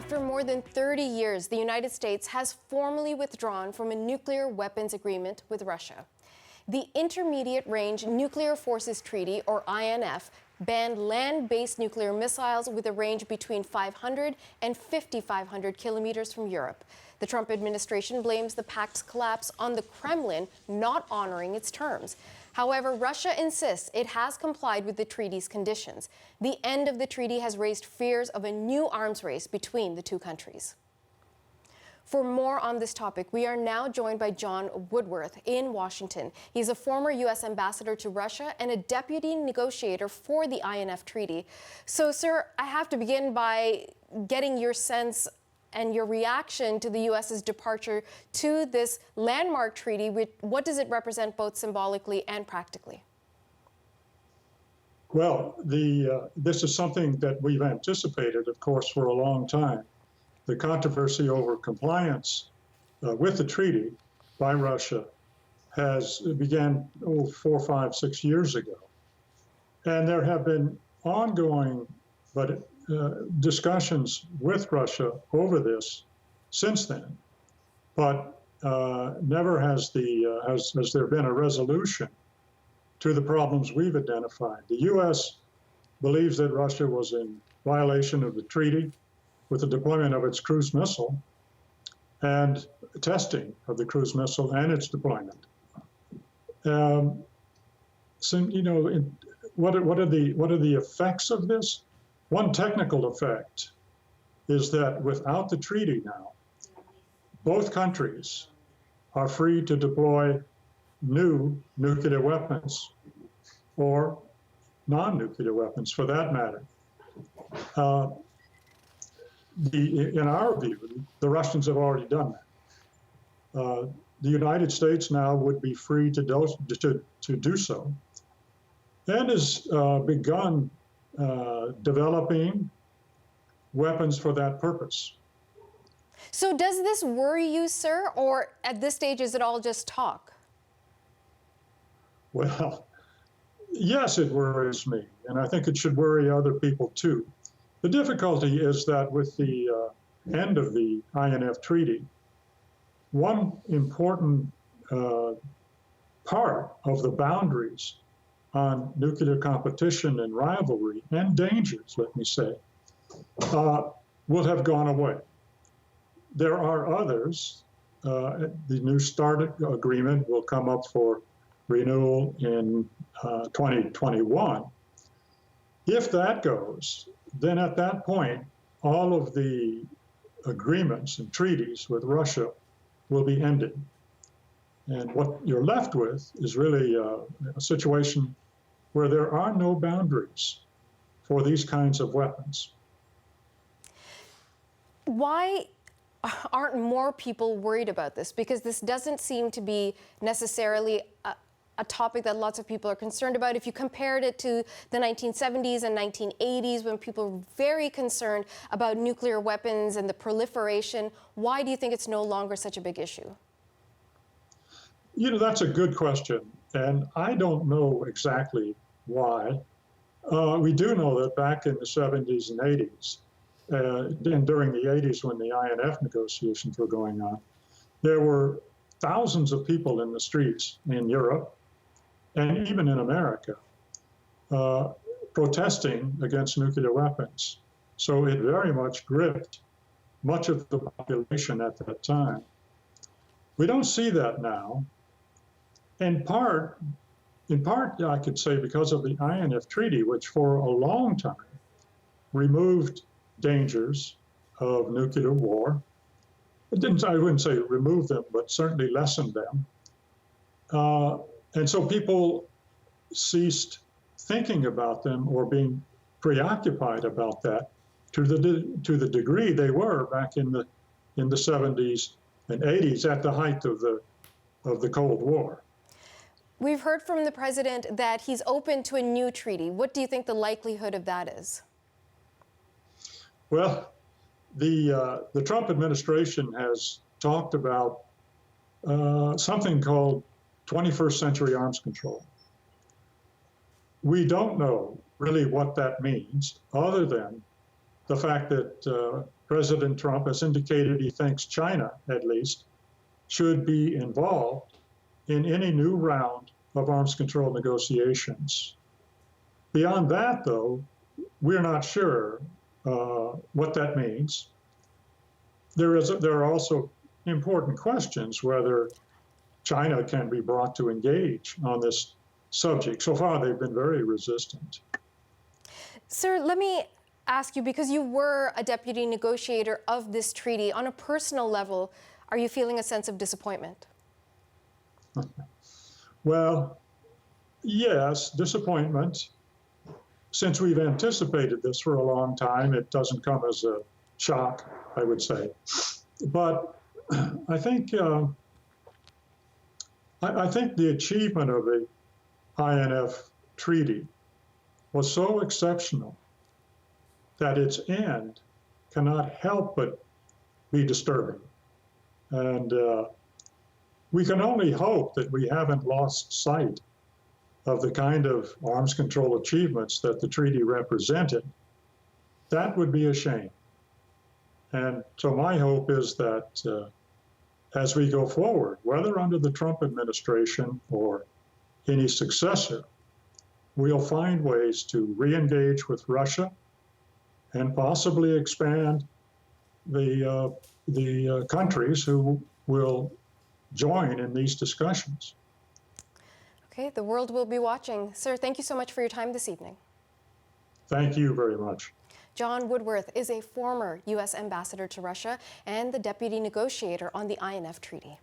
After more than 30 years, the United States has formally withdrawn from a nuclear weapons agreement with Russia. The Intermediate Range Nuclear Forces Treaty, or INF, banned land-based nuclear missiles with a range between 500 and 5,500 kilometers from Europe. The Trump administration blames the pact's collapse on the Kremlin not honoring its terms. However, Russia insists it has complied with the treaty's conditions. The end of the treaty has raised fears of a new arms race between the two countries. For more on this topic, we are now joined by John Woodworth in Washington. He's a former U.S. ambassador to Russia and a deputy negotiator for the INF treaty. So, sir, I have to begin by getting your sense and your reaction to the U.S.'s departure to this landmark treaty. What does it represent both symbolically and practically? Well, this is something that we've anticipated, of course, for a long time. The controversy over compliance with the treaty by Russia began 4, 5, 6 years ago. And there have been ongoing discussions with Russia over this since then. But never has there been a resolution to the problems we've identified. The U.S. believes that Russia was in violation of the treaty with the deployment of its cruise missile and testing of the cruise missile and its deployment. So, you know, what are the effects of this? One technical effect is that without the treaty now, both countries are free to deploy new nuclear weapons or non-nuclear weapons, for that matter. In our view, the Russians have already done that. The United States now would be free to do so, and has begun developing weapons for that purpose. So does this worry you, sir, or at this stage is it all just talk? Well, yes, it worries me, and I think it should worry other people too. The difficulty is that with the end of the INF treaty, one important part of the boundaries on nuclear competition and rivalry and dangers, let me say, will have gone away. There are others. The New START agreement will come up for renewal in 2021. If that goes, then at that point, all of the agreements and treaties with Russia will be ended. And what you're left with is really a situation where there are no boundaries for these kinds of weapons. Why aren't more people worried about this? Because this doesn't seem to be necessarily a topic that lots of people are concerned about. If you compared it to the 1970s and 1980s, when people were very concerned about nuclear weapons and the proliferation, why do you think it's no longer such a big issue? You know, that's a good question, and I don't know exactly why. We do know that back in the 70s and 80s, and during the 80s when the INF negotiations were going on, there were thousands of people in the streets in Europe and even in America protesting against nuclear weapons. So it very much gripped much of the population at that time. We don't see that now. In part, I could say because of the INF treaty, which for a long time removed dangers of nuclear war. I wouldn't say remove them, but certainly lessened them. And so people ceased thinking about them or being preoccupied about that to the degree they were back in the 70s and 80s at the height of the Cold War. We've heard from the president that he's open to a new treaty. What do you think the likelihood of that is? Well, the Trump administration has talked about something called 21st century arms control. We don't know really what that means, other than the fact that President Trump has indicated he thinks China, at least, should be involved in any new round of arms control negotiations. Beyond that, though, we're not sure what that means. There are also important questions whether China can be brought to engage on this subject. So far, they've been very resistant. Sir, let me ask you, because you were a deputy negotiator of this treaty, on a personal level, are you feeling a sense of disappointment? Well, yes, disappointment. Since we've anticipated this for a long time, it doesn't come as a shock, I would say. But I think the achievement of the INF treaty was so exceptional that its end cannot help but be disturbing. And we can only hope that we haven't lost sight of the kind of arms control achievements that the treaty represented. That would be a shame. And so my hope is that as we go forward, whether under the Trump administration or any successor, we'll find ways to re-engage with Russia and possibly expand the countries who will join in these discussions. Okay, the world will be watching. Sir, thank you so much for your time this evening. Thank you very much. John Woodworth is a former U.S. ambassador to Russia and the deputy negotiator on the INF Treaty.